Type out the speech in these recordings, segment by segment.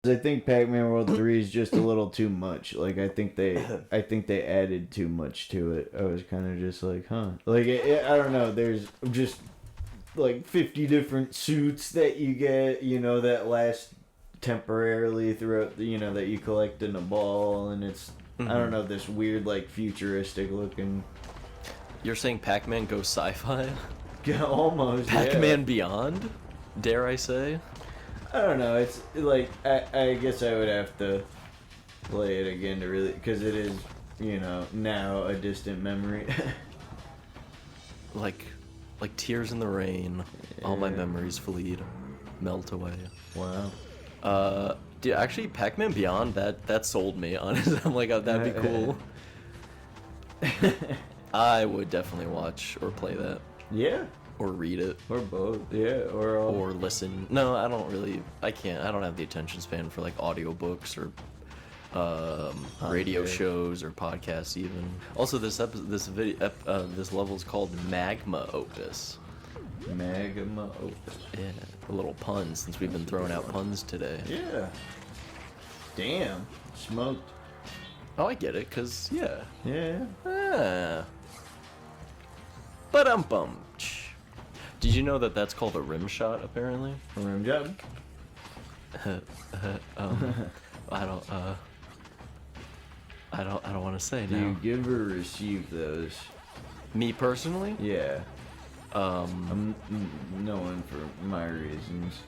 I think Pac-Man World 3 is just a little too much. Like, I think they added too much to it. I was kind of just like, huh. Like, I don't know. There's just, like, 50 different suits that you get, you know, that last temporarily throughout, you know, that you collect in a ball. And it's, I don't know, this weird, like, futuristic looking... You're saying Pac-Man goes sci-fi? Yeah, almost, Pac-Man Beyond? Dare I say? I don't know. It's like I guess I would have to play it again to really, because it is, you know, now a distant memory. like tears in the rain. Yeah. All my memories fleet, melt away. Wow. Dude, actually, Pac-Man Beyond, that sold me. Honestly, I'm like, oh, that'd be cool. I would definitely watch or play that. Yeah. Or read it. Or both, yeah. Or listen. No, I don't really. I can't. I don't have the attention span for like audiobooks or radio shows or podcasts even. Also, this level is called Magma Opus. Magma Opus. Yeah, a little pun since we've been throwing out puns today. Yeah. Damn. Smoked. Oh, I get it, cause yeah. Yeah. But bummed. Did you know that that's called a rim shot, apparently? A rim job? I don't want to say Do now. you give or receive those? Me personally? Yeah. I'm knowing for my reasons.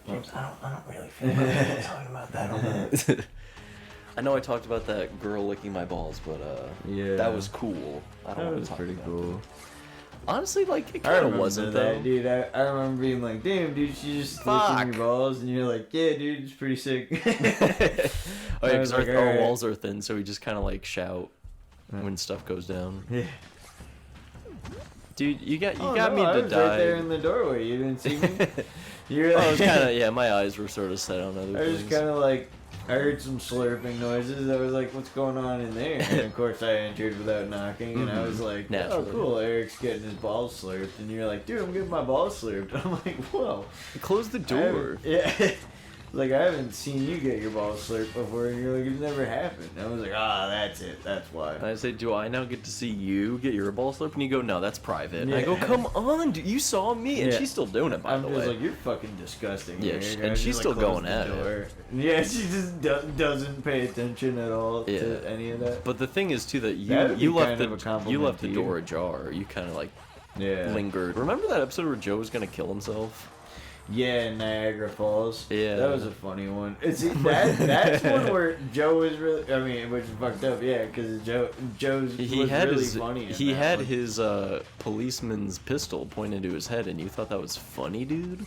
James, I don't really feel comfortable talking about that. I know I talked about that girl licking my balls, but yeah, that was cool. I don't want to talk pretty about cool. That. Honestly, like, it kind of wasn't, that, though. Dude, I remember being like, damn, dude, she just licking your balls, and you're like, yeah, dude, it's pretty sick. Oh, yeah, because like, our walls are thin, so we just kind of, like, shout when stuff goes down. Yeah. Dude, you got me I to was die. Right there in the doorway, you didn't see me? You were I like, was kind of, yeah, my eyes were sort of set on other I things. was kind of like, I heard some slurping noises. I was like, what's going on in there? And of course I entered without knocking, and I was like, naturally. Oh, cool, Eric's getting his balls slurped. And you're like, dude, I'm getting my balls slurped. I'm like, whoa. Close the door. Yeah. Like, I haven't seen you get your balls slurped before, and you're like, it's never happened. And I was like, that's it. That's why. And I say, do I now get to see you get your balls slurped? And you go, no, that's private. Yeah. And I go, come on, dude, you saw me. And she's still doing it, by the way. I'm just like, you're fucking disgusting. Yeah, and she's still going at it. Yeah, she just doesn't pay attention at all to any of that. But the thing is, too, that you left the door ajar. You kind of, like, lingered. Remember that episode where Joe was going to kill himself? Yeah, Niagara Falls. Yeah. That was a funny one. That's one where Joe was really, I mean, which is fucked up, yeah, because Joe's really funny. He had his policeman's pistol pointed to his head, and you thought that was funny, dude?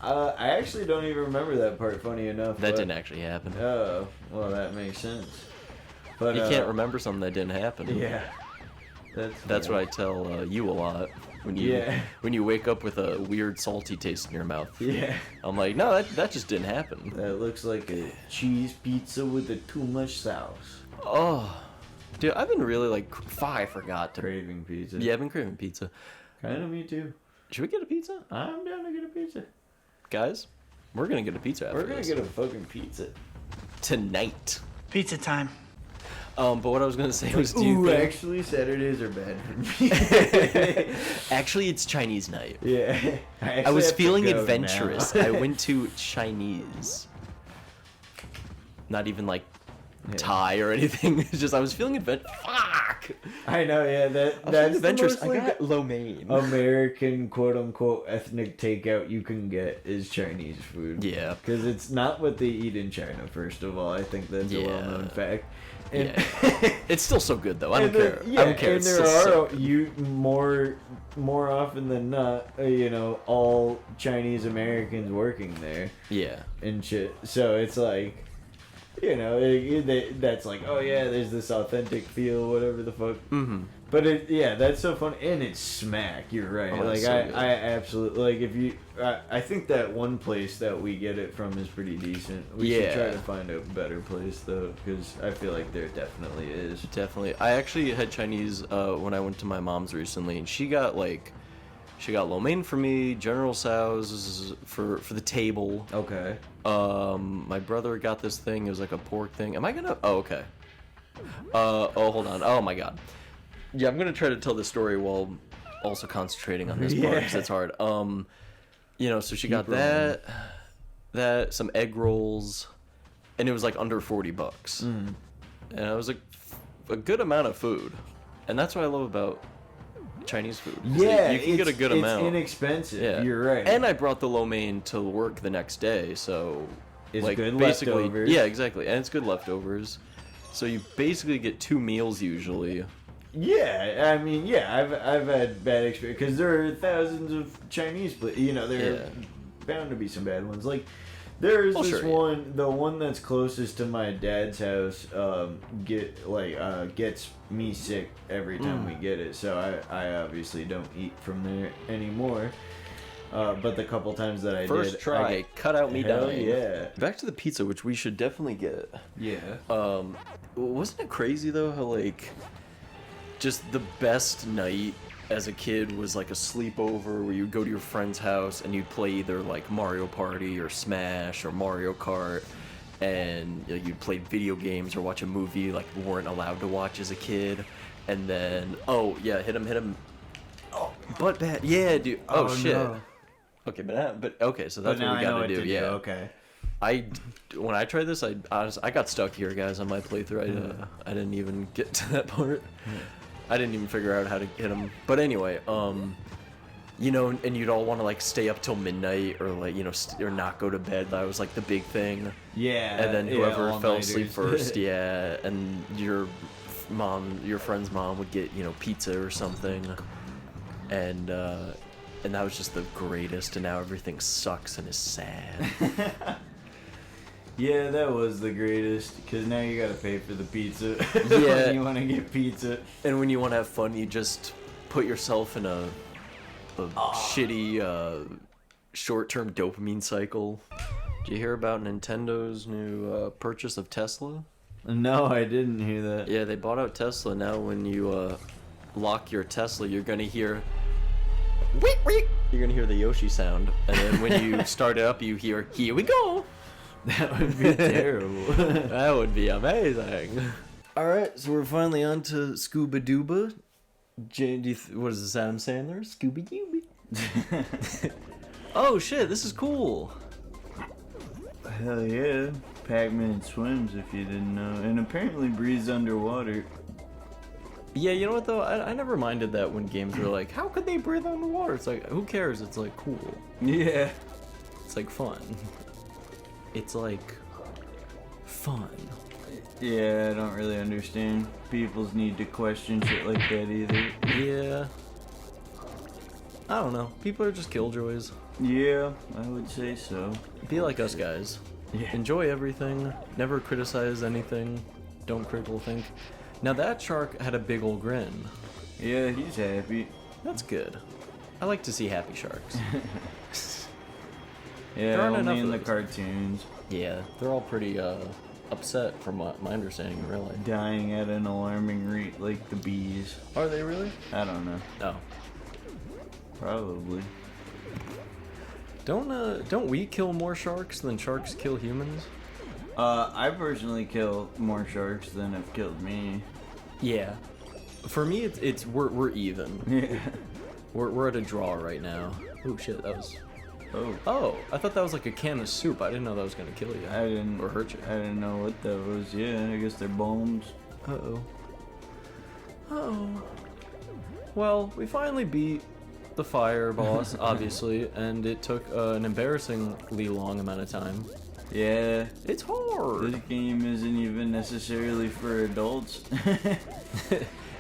I actually don't even remember that part, funny enough. That didn't actually happen. Oh, well, that makes sense. But you can't remember something that didn't happen. Yeah. That's what I tell you a lot. When you wake up with a weird salty taste in your mouth. Yeah. I'm like, no, that just didn't happen. That looks like a cheese pizza with too much sauce. Oh. Dude, I've been really like, I forgot to... Craving pizza. Yeah, I've been craving pizza. Kind of me too. Should we get a pizza? I'm down to get a pizza. Guys, we're going to get a pizza after this. We're going to get a fucking pizza. Tonight. Pizza time. But what I was gonna say was, actually, Saturdays are bad for me. Actually, it's Chinese night. Yeah. I was feeling adventurous. I went to Chinese. Not even like Thai or anything. It's just I was feeling adventurous. Fuck. I know. Yeah. That's adventurous. The most, I got lo mein. American quote unquote ethnic takeout you can get is Chinese food. Yeah. Because it's not what they eat in China. First of all, I think that's a well-known fact. And it's still so good though. I don't care. I don't care. And there are more often than not, all Chinese Americans working there. Yeah. And shit. So it's like, that's like, oh yeah, there's this authentic feel, whatever the fuck. Mm-hmm. But that's so fun, and it's smack. You're right. Oh, like so I absolutely like if you. I think that one place that we get it from is pretty decent. We should try to find a better place though, because I feel like there definitely is. Definitely. I actually had Chinese when I went to my mom's recently, and she got like She got lo mein for me, General Tso's for the table. Okay. My brother got this thing. It was like a pork thing. Am I gonna? Oh, okay. Hold on. Oh my god. Yeah, I'm gonna try to tell the story while also concentrating on this part because it's hard. So she got that, some egg rolls, and it was like under $40. And it was like a good amount of food, and that's what I love about Chinese food. Yeah, you can get a good amount. It's inexpensive. Yeah, you're right. And I brought the lo mein to work the next day, so it's like good basically, leftovers. yeah, exactly, and it's good leftovers. So you basically get 2 meals usually. Yeah, I mean, I've had bad experience because there are thousands of Chinese places. There are bound to be some bad ones. Like there's one, the one that's closest to my dad's house, gets me sick every time we get it. So I obviously don't eat from there anymore. But the couple times that I First try, cut out me dying. Yeah. Back to the pizza, which we should definitely get. Yeah. Wasn't it crazy though how like just the best night as a kid was like a sleepover where you'd go to your friend's house and you'd play either like Mario Party or Smash or Mario Kart, and you'd play video games or watch a movie like we weren't allowed to watch as a kid, and then hit him. Oh, butt bad. Yeah, dude. Oh shit. No. Okay, but okay, so that's what we gotta do. Yeah. Okay. When I tried this, I got stuck here, guys, on my playthrough. I didn't even get to that part. I didn't even figure out how to hit him. But anyway, and you'd all want to like stay up till midnight or like or not go to bed. That was like the big thing. Yeah. And then whoever fell asleep first, and your friend's mom would get pizza or something, and that was just the greatest. And now everything sucks and is sad. Yeah, that was the greatest, because now you gotta pay for the pizza when you want to get pizza. And when you want to have fun, you just put yourself in a shitty short-term dopamine cycle. Did you hear about Nintendo's new purchase of Tesla? No, I didn't hear that. Yeah, they bought out Tesla. Now when you lock your Tesla, you're going to hear... You're going to hear the Yoshi sound. And then when you start it up, you hear, here we go! That would be terrible. That would be amazing. Alright, so we're finally on to Scuba Dooba. What is this, Adam Sandler? Scooby Dooby. Oh shit, this is cool. Hell yeah. Pac-Man swims, if you didn't know. And apparently breathes underwater. Yeah, you know what though? I never minded that when games were like, how could they breathe underwater? It's like, who cares? It's like cool. Yeah. It's like fun. It's like fun. Yeah, I don't really understand people's need to question shit like that either. Yeah. I don't know. People are just killjoys. Yeah, I would say so. Be like us guys. Yeah. Enjoy everything. Never criticize anything. Don't critical think. Now that shark had a big old grin. Yeah, he's happy. That's good. I like to see happy sharks. Yeah, only in the cartoons. Yeah, they're all pretty upset from my understanding in real life. Dying at an alarming rate, like the bees. Are they really? I don't know. Oh. Probably. Don't we kill more sharks than sharks kill humans? I personally kill more sharks than have killed me. Yeah. For me, it's we're even. Yeah. We're at a draw right now. Oh shit, that was. Oh, I thought that was like a can of soup. I didn't know that was gonna kill you. I didn't. Or hurt you. I didn't know what that was. Yeah, I guess they're bombs. Uh-oh. Well, we finally beat the fire boss, obviously, and it took an embarrassingly long amount of time. Yeah. It's hard. This game isn't even necessarily for adults.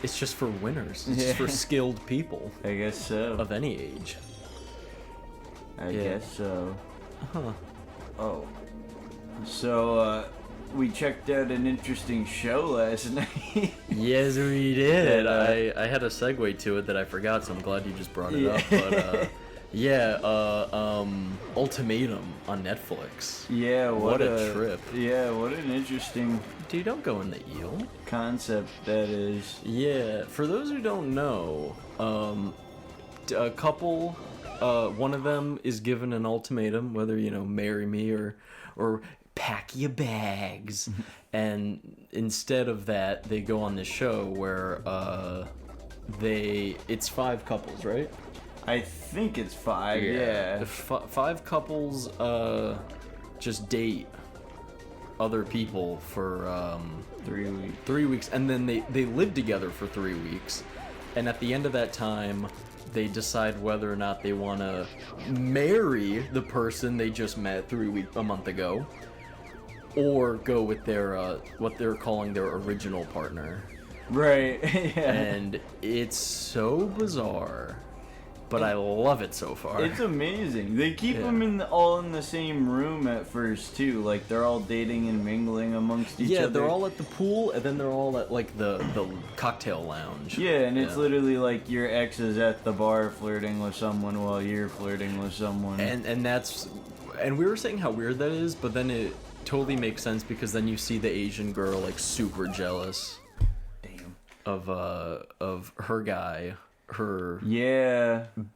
It's just for winners. It's just for skilled people. I guess so. Of any age. I guess so. Huh. Oh. So, we checked out an interesting show last night. Yes, we did. I had a segue to it that I forgot, so I'm glad you just brought it up. But, Ultimatum on Netflix. Yeah, what a trip. Yeah, what an interesting... Dude, don't go in the eel. Concept, that is. Yeah, for those who don't know, a couple, one of them is given an ultimatum, whether, marry me or pack your bags. And instead of that, they go on this show where it's 5 couples, right? I think it's 5, yeah. 5 couples just date other people for 3 weeks. 3 weeks, and then they live together for 3 weeks, and at the end of that time they decide whether or not they want to marry the person they just met a month ago, or go with their what they're calling their original partner. Right. Yeah. And it's so bizarre, but I love it so far. It's amazing. They keep them all in the same room at first too. Like they're all dating and mingling amongst each other. Yeah, they're all at the pool, and then they're all at like the cocktail lounge. Yeah, and it's literally like your ex is at the bar flirting with someone while you're flirting with someone. And we were saying how weird that is, but then it totally makes sense because then you see the Asian girl like super jealous. Damn. Of her guy. Her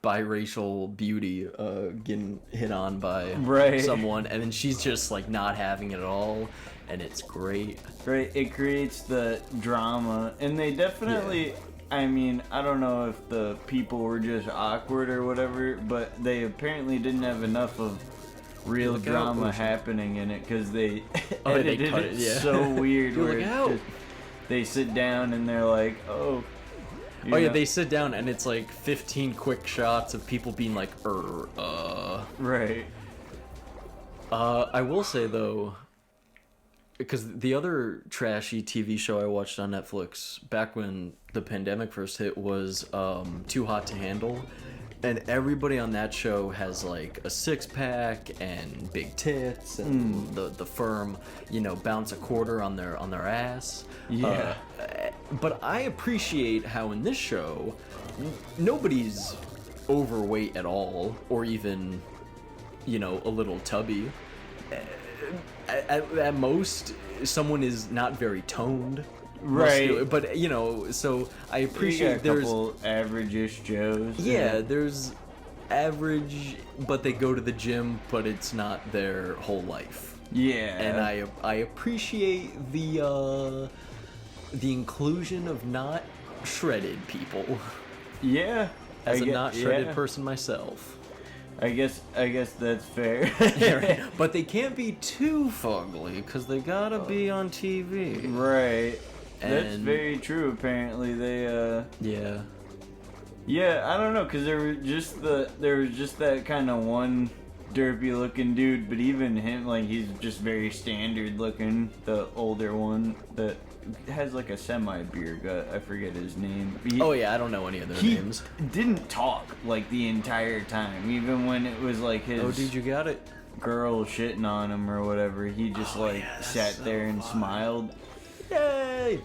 biracial beauty getting hit on by someone, and then she's just like not having it at all, and it's great. Right, it creates the drama, and they definitely I mean, I don't know if the people were just awkward or whatever, but they apparently didn't have enough of real drama happening in it because they edited it so weird. Where they sit down and they're like, they sit down and it's like 15 quick shots of people being like, Right. I will say though, because the other trashy TV show I watched on Netflix back when the pandemic first hit was Too Hot to Handle. And everybody on that show has like a 6-pack and big tits and the firm, bounce a quarter on their ass. Yeah. But I appreciate how in this show, nobody's overweight at all, or even, a little tubby. At most, someone is not very toned. Right. But, so I appreciate there's a couple average-ish Joes. Yeah, there's average, but they go to the gym, but it's not their whole life. Yeah. And I appreciate the inclusion of not shredded people. Yeah. As a not shredded person myself. I guess that's fair. Yeah, right. But they can't be too fugly, because they gotta be on TV. Right. That's very true. Apparently, they Yeah, I don't know, cause there was just that kind of one derpy looking dude, but even him, like, he's just very standard looking. The older one that has like a semi-beer gut. I forget his name. I don't know any of their names. He didn't talk like the entire time, even when it was like his. Oh, dude, you got it. Girl shitting on him or whatever. He just sat there and smiled. Yay!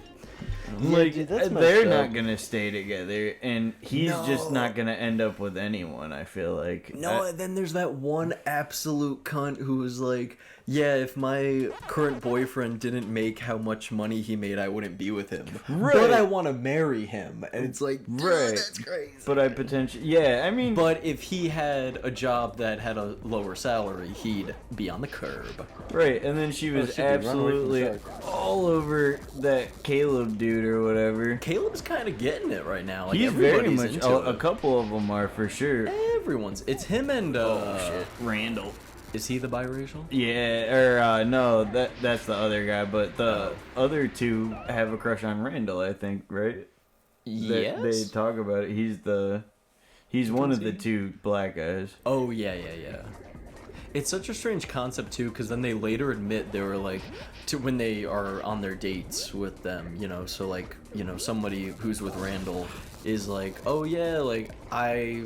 Like, dude, they're not gonna stay together, and he's just not gonna end up with anyone, I feel like. And then there's that one absolute cunt who was like, yeah, if my current boyfriend didn't make how much money he made, I wouldn't be with him. Right. But I want to marry him. And it's like, that's crazy. But I potentially, I mean. But if he had a job that had a lower salary, he'd be on the curb. Right, and then she was absolutely all over that Caleb dude or whatever. Caleb's kind of getting it right now. Like, he's very much, a couple of them are for sure. It's him and, Randall. Is he the biracial? Yeah, or no, that's the other guy, but the other two have a crush on Randall, I think, right? Yes. They talk about it. He's one of the two black guys. Oh, yeah. It's such a strange concept, too, because then they later admit they were, like, when they are on their dates with them, so, like, somebody who's with Randall is like, oh, yeah, like, I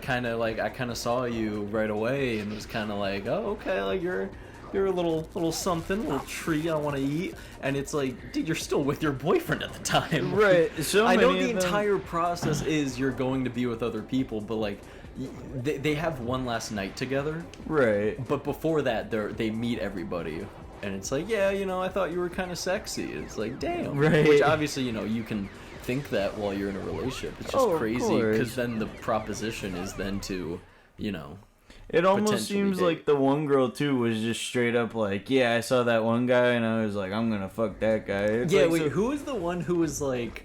kind of saw you right away and was kind of like, oh, okay, like, you're a little something, little treat I want to eat. And it's like, dude, you're still with your boyfriend at the time. Right. I know the entire process is you're going to be with other people, but, like, they have one last night together. Right. But before that, they meet everybody. And it's like, yeah, I thought you were kind of sexy. It's like, damn. Right. Which obviously, you can think that while you're in a relationship. It's just Oh, of crazy course. because then the proposition is then to, you know. It almost potentially seems date. like the one girl too was just straight up like, yeah, I saw that one guy and I was like, I'm gonna fuck that guy. It's Yeah, like, wait, so- who was the one who was like,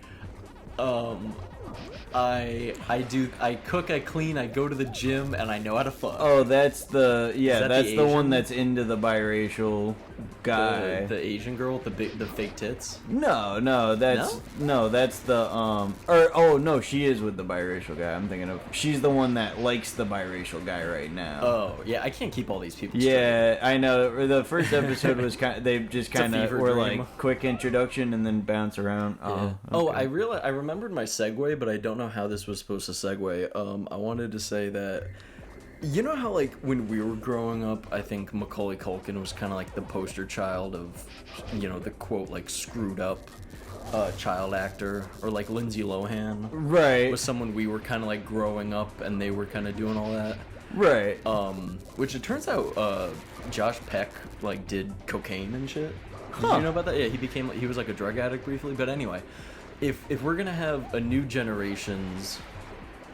I cook, I clean, I go to the gym, and I know how to fuck. Oh, that's the that that's the the one Asian? that's into the biracial guy. The Asian girl with the fake tits. No, that's that's the no, she is with the biracial guy. I'm thinking of she's the one that likes the biracial guy right now. Oh yeah, I can't keep all these people. Yeah, I know. The first episode was they just It's a kind of fever were dream. like quick introduction and then bounce around. Yeah. Oh, Oh, okay. I remembered my segue, but I don't know how this was supposed to segue. I wanted to say that, you know how like when we were growing up, I think Macaulay Culkin was kind of like the poster child of, you know, the quote like screwed up child actor, or like Lindsay Lohan Right. was someone we were kind of like growing up, and they were kind of doing all that. Right. Which it turns out Josh Peck like did cocaine and shit. Did Huh. you know about that? Yeah, he was like a drug addict briefly. But anyway, if we're gonna have a new generation's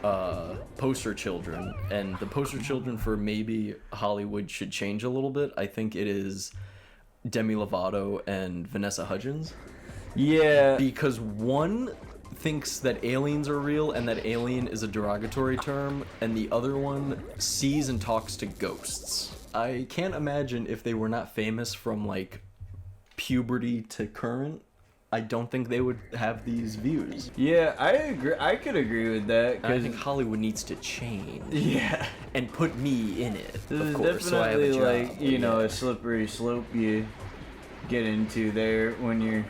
poster children, and the poster children for maybe Hollywood should change a little bit, I think it is Demi Lovato and Vanessa Hudgens, Yeah. because one thinks that aliens are real and that alien is a derogatory term, and the other one sees and talks to ghosts. I can't imagine if they were not famous from like puberty to current, I don't think they would have these views. Yeah, I agree. I could agree with that. And I Cause think Hollywood needs to change yeah, and put me in it, this of is course, so I have a definitely job. like a slippery slope you get into there when you're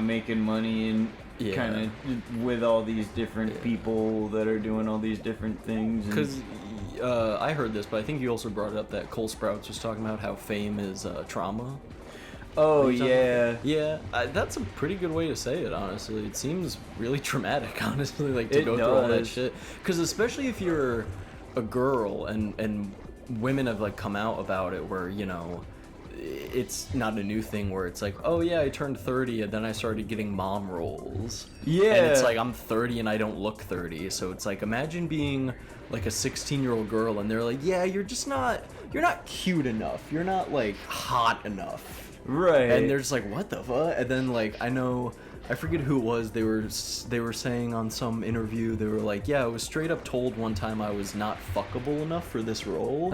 making money and Yeah. kind of with all these different people that are doing all these different things. and- Because I heard this, but I think you also brought up that Cole Sprouse was talking about how fame is trauma. oh Are you talking yeah. about- Yeah, that's a pretty good way to say it, honestly. It seems really traumatic, honestly, like to It go through all that does. shit. Because especially if you're a girl, and women have like come out about it, where, you know, it's not a new thing where it's like, oh yeah, I turned 30 and then I started getting mom roles. Yeah. And it's like, I'm 30 and I don't look 30. So it's like, imagine being like a 16-year-old girl and they're like, yeah, you're not cute enough. You're not like hot enough. Right. And they're just like, what the fuck? And then like, I forget who it was. They were saying on some interview, they were like, yeah, I was straight up told one time I was not fuckable enough for this role.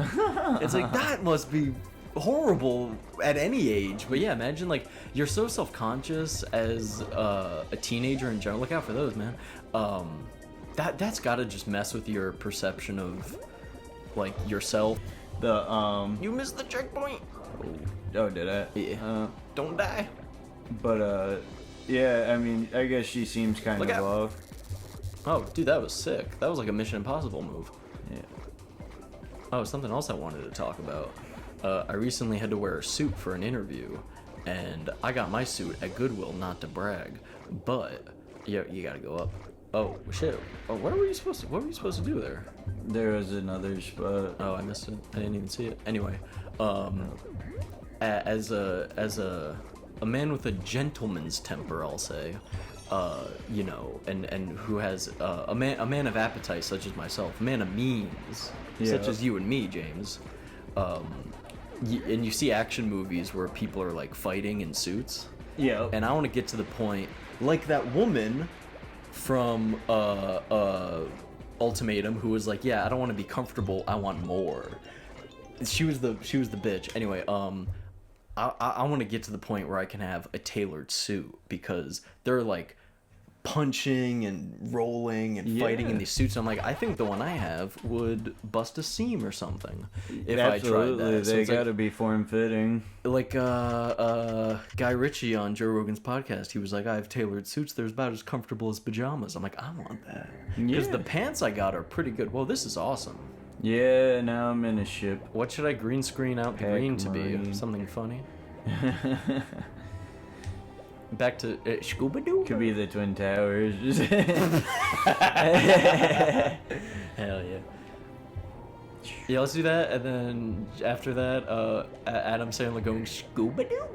It's like, that must be horrible at any age. But yeah, imagine like you're so self-conscious as a teenager in general. Look out for those, man. That's gotta just mess with your perception of like yourself. the You missed the checkpoint. oh did I? Yeah. Don't die. But yeah, I mean, I guess she seems kind Look of out. off. Oh, dude, that was sick. That was like a Mission Impossible move. Yeah. Oh, something else I wanted to talk about. I recently had to wear a suit for an interview, and I got my suit at Goodwill, not to brag, but yeah, you gotta go up. Oh shit! Oh, what were you supposed to do there? There was another spot. Oh, I missed it. I didn't even see it. Anyway, as a man with a gentleman's temper, I'll say, you know, and who has a man of appetite such as myself, a man of means such Yeah. as you and me, James. And you see action movies where people are like fighting in suits, Yeah. and I want to get to the point, like that woman from Ultimatum who was like, yeah, I don't want to be comfortable, I want more. She was the bitch. Anyway, I want to get to the point where I can have a tailored suit, because they're like punching and rolling and fighting in Yeah. these suits. I'm like, I think the one I have would bust a seam or something if I tried Absolutely, that. So they it's gotta be form fitting. like Guy Ritchie on Joe Rogan's podcast. He was like, I have tailored suits. They're about as comfortable as pajamas. I'm like, I want that, because Yeah. the pants I got are pretty good. Well, this is awesome. Yeah, now I'm in a ship. What should I green screen out the green to be? Pac-Man. Something funny. Back to Scooby-Doo? Could be the Twin Towers. Hell yeah. Yeah, let's do that, and then after that, Adam Sandler going Scooby-Doo,